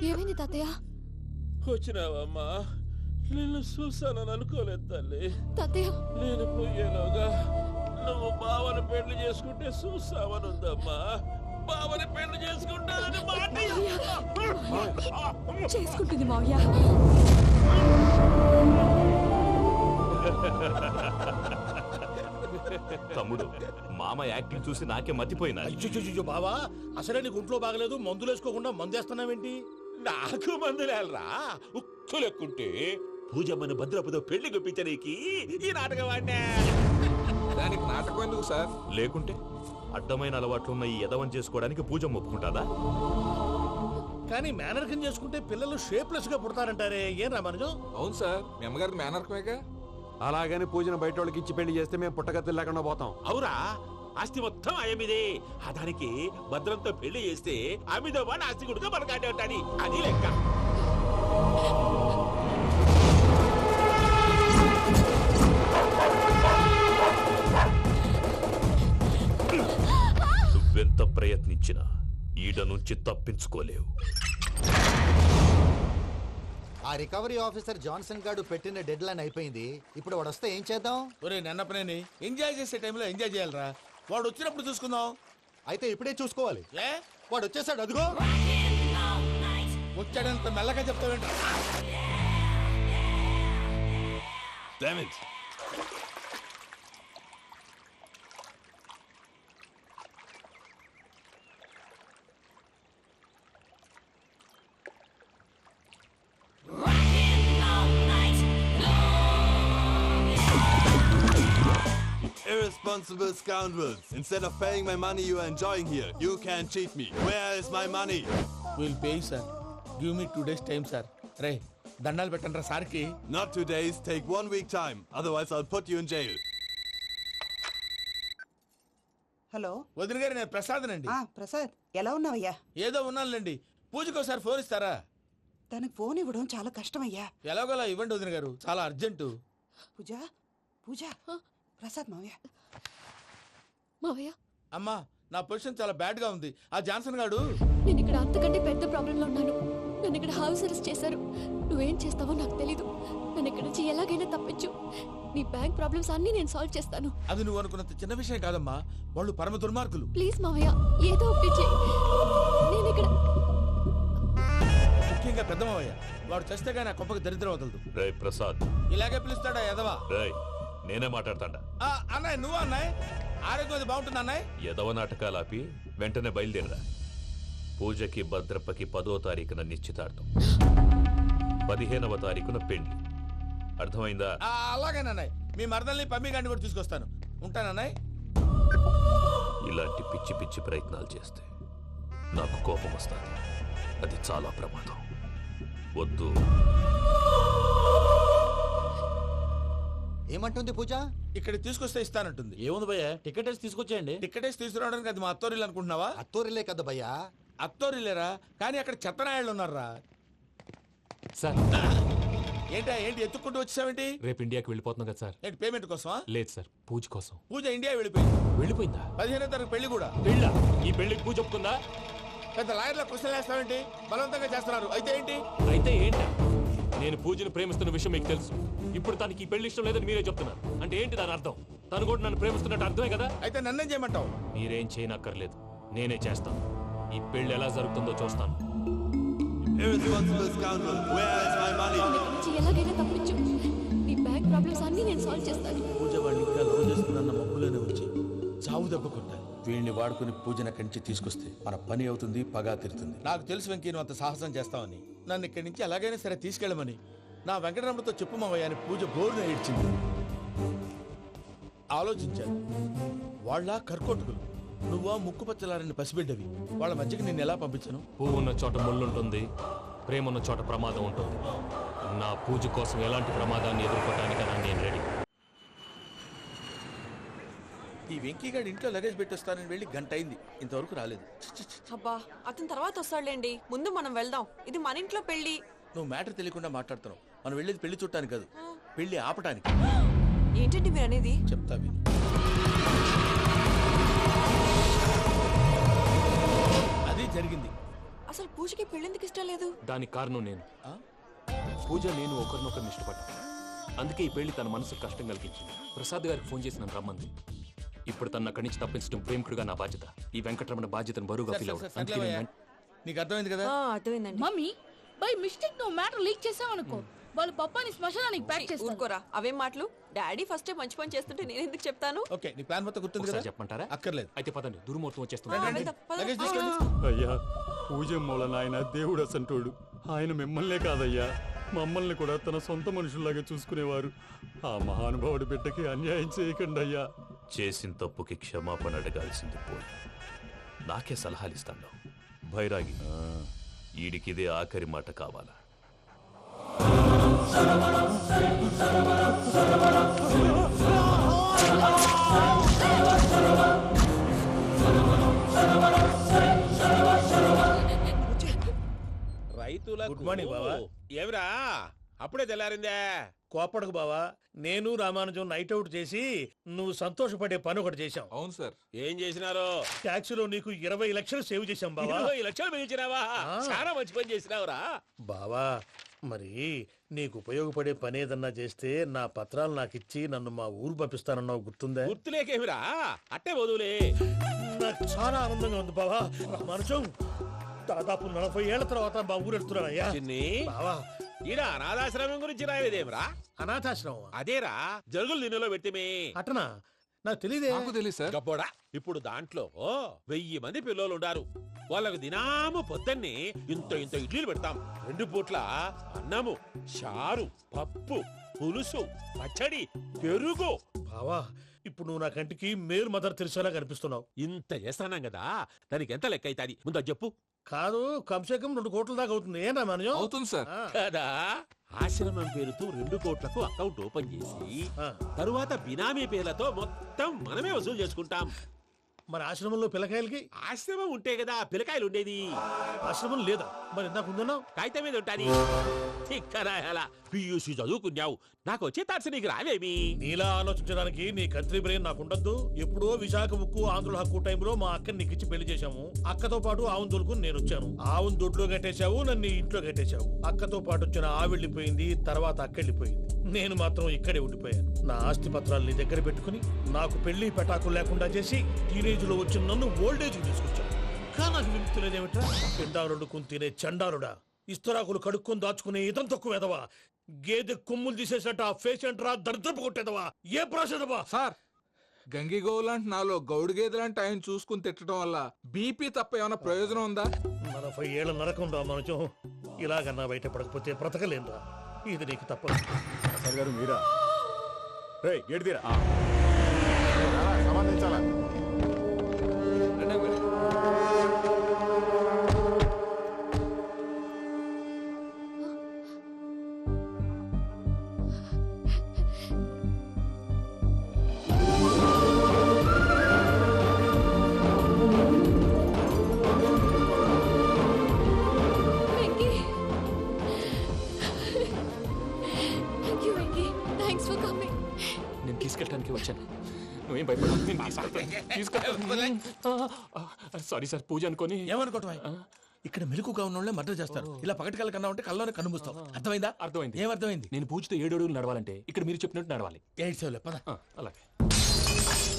ఏమైంది తాతయ్య? వచ్చినావమ్మా, నిన్ను చూసానని అనుకోలేదు తల్లి. తాతయ్య నేను పోయేలోగా నువ్వు బావని పెళ్లి చేసుకుంటే చూసావని ఉందమ్మా. బావని పెళ్లి చేసుకుంటానని మాట చేసుకుంటుంది మావయ్య. తమ్ముడు, మామ యాక్టింగ్ చూసి నాకే మతిపోయినా. అయ్యో బావా, అసలే నీకు ఒంట్లో బాగలేదు, మందులు వేసుకోకుండా మందేస్తున్నావేంటి? నాకు మందులేలరా, ఉక్కు లెక్కుంటే పూజమ్మను భద్రపదో పెళ్లి గుప్పించనీకి ఈ నాటకం ఆడినా. దానికి నాటకం ఎందుకు సార్? లేకుంటే అడ్డమైన అలవాట్లున్న ఈ యదవం చేసుకోవడానికి పూజ ఒప్పుకుంటాదా? కానీ మేనర్కం చేసుకుంటే పిల్లలు షేప్లెస్ గా పుడతారంటారే, ఏం రామానుజం? అవును సార్, మీ అమ్మగారికి మేనర్కమేగా. అలాగని పూజను బయట వాళ్ళకి ఇచ్చి పెళ్లి చేస్తే మేము పుట్టగతులు లేకుండా పోతాం. అవురా, ఆస్తి మొత్తం ఆయమిదే. ఆ దానికి భద్రంతో పెళ్లి చేస్తే ఆమెతో వాడు ఆస్తి గుడుగా మనకాడే ఉంటాని, అది లెక్క. నువ్వెంత ప్రయత్నించినా ఈడ నుంచి తప్పించుకోలేవు. ఆ రికవరీ ఆఫీసర్ జాన్సన్ గారు పెట్టిన డెడ్ లైన్ అయిపోయింది. ఇప్పుడు వాడు వస్తే ఏం చేద్దాం? ఒరే నన్నపనేని, ఎంజాయ్ చేసే టైంలో ఎంజాయ్ చేయాలరా. వాడు వచ్చినప్పుడు చూసుకుందాం. అయితే ఇప్పుడే చూసుకోవాలి. ఏ వాడు వచ్చేసాడు, అదిగో. వచ్చాడంత మెల్లగా చెప్తావేంట? Irresponsible scoundrels. Instead of paying my money you are enjoying here, you can cheat me. Where is my money? Will pay sir. Give me 2 days time sir. రే దండాలు పెట్టండి రా సార్కి. Not 2 days, take 1 week time. Otherwise I'll put you in jail. Hello వదిన గారు, నేను ప్రసాదనండి. ప్రసాద్, ఎలా ఉన్నావయ్యా? ఏదో ఉన్నానులేండి. పూజకి ఒకసారి ఫోన్ ఇస్తారా? తనకు ఫోన్ ఇవ్వడం చాలా కష్టమయ్యా. ఎలాగోలా ఇవ్వండి వదిన గారు, చాలా అర్జెంటు. పూజ పూజ, ప్రసాద్ మావయ్య. మావయ్య అమ్మా, నా పొజిషన్ చాలా బ్యాడ్ గా ఉంది. ఆ జాన్సన్ గాడు. నేను ఇక్కడ అంతకంటే పెద్ద ప్రాబ్లంలో ఉన్నాను. నన్ను ఇక్కడ హౌస్ అరెస్ట్ చేశారు. నువ్వేం చేస్తావో నాకు తెలీదు. నన్ను ఇక్కడ నుంచి ఎలాగైనా తప్పించు. నీ బ్యాంక్ ప్రాబ్లమ్స్ అన్ని నేను సాల్వ్ చేస్తాను. అది నువ్వు అనుకున్నంత చిన్న విషయం కాదమ్మా. వాళ్ళు పరమ దుర్మార్గులు. ప్లీజ్ మావయ్య, ఏదో ఒకటి చెయ్యి. నేను ఇక్కడ ముఖ్యంగా పెద్దమావయ్య, వాడు చేస్తే గానీ ఆ కొంపకి దరిద్రం వదలదు. రేయ్ ప్రసాద్, ఇలాగే పిలుస్తాడా ఎదవా? రేయ్ నేనే మాట్లాడతాడా? అన్నయ్య, నువ్వు అన్నయ్య. ఆరోగ్యం అది బాగుంటుంది అన్నయ్య. యదవ నాటకాలు ఆపి వెంటనే బయలుదేరరా. పూజకి భద్రప్పకి 10వ తారీఖున నిశ్చితార్థం, 15వ తారీఖున పెళ్లి. అర్థమైందా? అలాగేనన్నయ్య. మీ మరదల్ని పమ్మి గాండి కూడా తీసుకొస్తాను. ఉంటానన్నయ్య. ఇలాంటి పిచ్చి పిచ్చి ప్రయత్నాలు చేస్తే నాకు కోపం వస్తుంది. అది చాలా ప్రమాదం. వద్దు. ఏమంటుంది పూజ? ఇక్కడ తీసుకొస్తే ఇస్తానంటుంది. ఏముంది భయ్యా, టికెట్ వేసి తీసుకొచ్చేయండి. టికెటేసి తీసుకురావడానికి అది మా అత్తోరిల్లు అనుకుంటున్నావా? అత్తూరిలే కదా భయ్యా. అత్తోరిల్లేరా, కానీ అక్కడ చెత్తనాయాళ్ళు ఉన్నారా. సార్, ఏంటి ఎత్తుక్కుంటూ వచ్చావేంటి? రేపు ఇండియాకి వెళ్ళిపోతున్నాం కదా సార్. ఏంటి పేమెంట్ కోసమా? లేదు సార్, పూజ కోసం. పూజ ఇండియా వెళ్ళిపోయింది. వెళ్ళిపోయిందా? 15వ తారీఖు పెళ్లి కూడా. పెళ్ళా? ఈ పెళ్లికి పూజ ఒప్పుకుందా? పెద్ద లాయర్ల క్వశ్చన్ వేస్తావేంటి? బలవంతంగా చేస్తున్నారు. అయితే ఏంటి? అయితే ఏంటా? నేను పూజను ప్రేమిస్తున్న విషయం మీకు తెలుసు. ఇప్పుడు తనకి ఈ పెళ్లి ఇష్టం లేదని మీరే చెప్తున్నారు. అంటే ఏంటి దాని అర్థం? తను కూడా నన్ను ప్రేమిస్తున్నట్టు అర్థమే కదా? అయితే నన్నేం చేయమంటావు? మీరేం చేయనక్కర్లేదు, నేనే చేస్తాను. ఈ పెళ్లి ఎలా జరుగుతుందో చూస్తాను. Irresponsible scoundrel. Where is my money? నన్ను ఇక్కడ నుంచి ఎలాగైనా తప్పించు. నీ బ్యాంక్ ప్రాబ్లమ్స్ అన్ని నేను సాల్వ్ చేస్తాను. పూజ వాడిని ఇంకా లవ్ చేస్తుందన్న మబ్బులోనే వచ్చి చావు దెబ్బ కొట్టాలి. వీళ్ళని వాడుకుని పూజన కంచి తీసుకొస్తే మన పని అవుతుంది, పగా తీరుతుంది. నాకు తెలుసు వెంకీ, నువ్వు అంత సాహసం చేస్తావని. నన్ను ఇక్కడి నుంచి ఎలాగైనా సరే తీసుకెళ్ళమని నా వెంకటరమణతో చెప్పు మావయ్య అని పూజ బోరున ఏడ్చింది. ఆలోచించాను. వాళ్ళ కర్కోటకులు, నువ్వా ముక్కుపచ్చలారని పసిబిడ్డవి. వాళ్ళ మధ్యకి నేను ఎలా పంపించను? పువ్వు ఉన్న చోట ముళ్ళుంటుంది, ప్రేమ ఉన్న చోట ప్రమాదం ఉంటుంది. నా పూజ కోసం ఎలాంటి ప్రమాదాన్ని ఎదుర్కోవడానికైనా నేను రెడీ. ఈ వెంకీగాడి ఇంట్లో లగేజ్ పెట్టొస్తానని వెళ్ళి గంట అయింది, ఇంతవరకు రాలేదు. అబ్బా, అతని తర్వాత వస్తాడులేండి. ముందు మనం వెళ్దాం. ఇది మన ఇంట్లో పెళ్లి. నువ్వు మ్యాటర్ తెలియకుండా మాట్లాడుతున్నావు. మనం వెళ్ళేది పెళ్లి చుట్టానికి కాదు, పెళ్లి ఆపటానికి. ఏంటండి మీరు అనేది? చెప్తా విను. అది జరిగింది. అసలు పూజకి పెళ్ళెందుకు ఇష్టం లేదు? దానికి కారణం నేను. పూజ నేను ఒకరినొకరిని ఇష్టపడ్డా. అందుకే ఈ పెళ్లి తన మనసుకు కష్టం కలిగించింది. ప్రసాద్ గారికి ఫోన్ చేసి నన్ను రమ్మంది. ఇప్పుడు తన అక్కడి నుంచి తప్పించడం ప్రేమికుడిగా నా బాధ్యత. ఈ వెంకటరమణ బాధ్యతను బరువుగా ఫీల్ అవ్వడం. నీకు అర్థమైంది కదా? అర్థమైందండి. మమ్మీ బై మిస్టేక్ నువ్వు మ్యాటర్ లీక్ చేసావనుకో, వాళ్ళు పప్పాని శ్మశానానికి ప్యాక్ చేస్తారు. ఊరుకోరా, అవేం మాటలు? డాడీ ఫస్ట్ మంచి పని చేస్తుంటే నేను ఎందుకు చెప్తాను? ఓకే, నీ ప్లాన్ మొత్తం గుర్తుంది కదా? ఒకసారి చెప్పమంటారా? అక్కర్లేదు. అయితే పదండి, దుర్ముహూర్తం వచ్చేస్తుంది. వెళ్దాం, పద. లగేజ్ తీసుకెళ్ళు. అయ్యా పూజమ్మోళ నాయన దేవుడు అసంటోడు. ఆయన మిమ్మల్నే కాదయ్యా, మమ్మల్ని కూడా తన సొంత మనుషుల్లాగా చూసుకునేవారు. ఆ మహానుభావుడి బిడ్డకి అన్యాయం చేయకండి అయ్యా. చేసిన తప్పుకి క్షమాపణ అడగాల్సింది పోయి నాకే సలహాలు ఇస్తాను. భైరాగి, ఈడికిదే ఆఖరి మాట కావాలా? రైతులకు గుడ్ మార్నింగ్ బావా. ఏమిరా అప్పుడే తెల్లారిందే? కోపడకు బావా, నేను రామానుజం నైట్ అవుట్ చేసి నువ్వు సంతోషపడే పని ఒకటి చేశాం. అవును సార్. ఏం చేసినారు? ట్యాక్సీలో నీకు 20 లక్షలు సేవ్ చేశాం బావా. 20 లక్షలు మిగిల్చినావా? చాలా మంచి పని చేసినావురా బావా, మరి నీకు ఉపయోగపడే పని ఏదన్నా చేస్తే నా పత్రాలు నాకిచ్చి నన్ను మా ఊరు పంపిస్తానన్నావు, గుర్తుందా? గుర్తులేకేమిరా, అట్టే వదులే. నాకు చాలా ఆనందంగా ఉంది బావా. రామానుజం, దాదాపు 40 ఏళ్ల తర్వాత మా ఊరు వెళ్తున్నానయ్యా. చిన్ని, బావా, ఈడ అనాథాశ్రమం గురించి రాయలేదేమిరా? అనాథాశ్రమం అదేరా జరుగులు నిన్నలో పెట్టిమే. అటనా? నాకు తెలియదే. నాకు తెలియదు సార్. గబ్బోడా, ఇప్పుడు దాంట్లో 1000 మంది పిల్లలు ఉండారు. వాళ్ళకు దినాము పొద్దున్నే ఇంత ఇంత ఇడ్లీలు పెడతాం. 2 పూట్ల అన్నము, చారు, పప్పు, పులుసు, పచ్చడి, పెరుగు. బావా, ఇప్పుడు నువ్వు నా కంటికి మేలు మదర్ తెలిసేలా కనిపిస్తున్నావు. ఇంత చేస్తానం కదా, దానికి ఎంత లెక్క అవుతుంది ముందు అది చెప్పు. కాదు, కంసే కం 2 కోట్ల దాకా అవుతుంది. ఏం రామానుజం? అవుతుంది సార్. కదా, ఆశ్రమం పేరుతో 2 కోట్లకు అకౌంట్ ఓపెన్ చేసి ఆ. తరువాత బినామీ పేర్లతో మొత్తం మనమే వసూలు చేసుకుంటాం. మరి ఆశ్రమంలో పిల్లకాయలకి? ఆశ్రమం ఉంటే కదా పిల్లకాయలు ఉండేది. ఆశ్రమం లేదా? మరి ఇందాక ఉందన్నావు. కాగితం మీద ఉంటాది. తిక్కరాయాల పియూసీ చదువుకున్నావు, నాకు వచ్చే తాట్స్ నీకు రావేమి? నీలా ఆలోచించడానికి నీ కత్రి బ్రెయిన్ నాకు ఉండద్దు. ఎప్పుడో విశాఖ ఉక్కు ఆంధ్రుల హక్కు టైంలో మా అక్కని నీకిచ్చి పెళ్లి చేశాము. అక్కతో పాటు ఆవును దొడుకుని నేను వచ్చాను. ఆవును దొడ్లో కట్టేశావు, నన్ను ఇంట్లో కట్టేశావు. అక్కతో పాటు వచ్చిన ఆవిళ్ళిపోయింది, తర్వాత అక్కెళ్ళిపోయింది. నేను మాత్రం ఇక్కడే ఉండిపోయాను. నా ఆస్తి పత్రాలు నీ దగ్గర పెట్టుకుని నాకు పెళ్లి పెటాకులు లేకుండా చేసి టీనేజ్ లో వచ్చిన నన్ను ఓల్డేజ్ తీసుకొచ్చాను. కానీ నాకు విముక్తి లేదేమిట్రా? పిండారుడు తినే చండారుడా, ఇస్తరాకులు కడుక్కొని దాచుకునే ఇతం తక్కువ ఎదవా, గేదె కొమ్ములు తీసేసట ఆ పేషెంట్ రా దరిద్రపు కొట్టేదవా, ఏ ప్రాసెదవా? సార్, గంగి గోవులాంటి నాలో గౌడు గేదెలాంటి ఆయన చూసుకుని తిట్టడం వల్ల బీపీ తప్ప ఏమైనా ప్రయోజనం ఉందా? 40 ఏళ్ల నరకం రా మనచం. ఇలాగన్నా బయట పడకపోతే బ్రతకలేనురా. ఇది నీకు తప్పదు. సార్ గారు మీరా? రే గేట్ తీరా. సంబంధించాలా? Venky, thank you Venky, thanks for coming. నేను తీసుకెళ్ళడానికి వచ్చాను, నువ్వేం భయపడవు. నేను తీసుకెళ్తాను. సారీ సార్, పూజ అనుకొని. ఏమనుకోవటం? ఇక్కడ మెలకుగా ఉన్న వాళ్ళే మర్డర్ చేస్తారు. ఇలా పగటి కళ్ళ కన్నా ఉంటే కళ్ళలోనే కనుమూస్తావు. అర్థమైందా? అర్థమైంది. ఏమర్థమైంది? నేను పూజతో 7 అడుగులు నడవాలంటే ఇక్కడ మీరు చెప్పినట్టు నడవాలి. 8 సేవలే పద. అలాగే.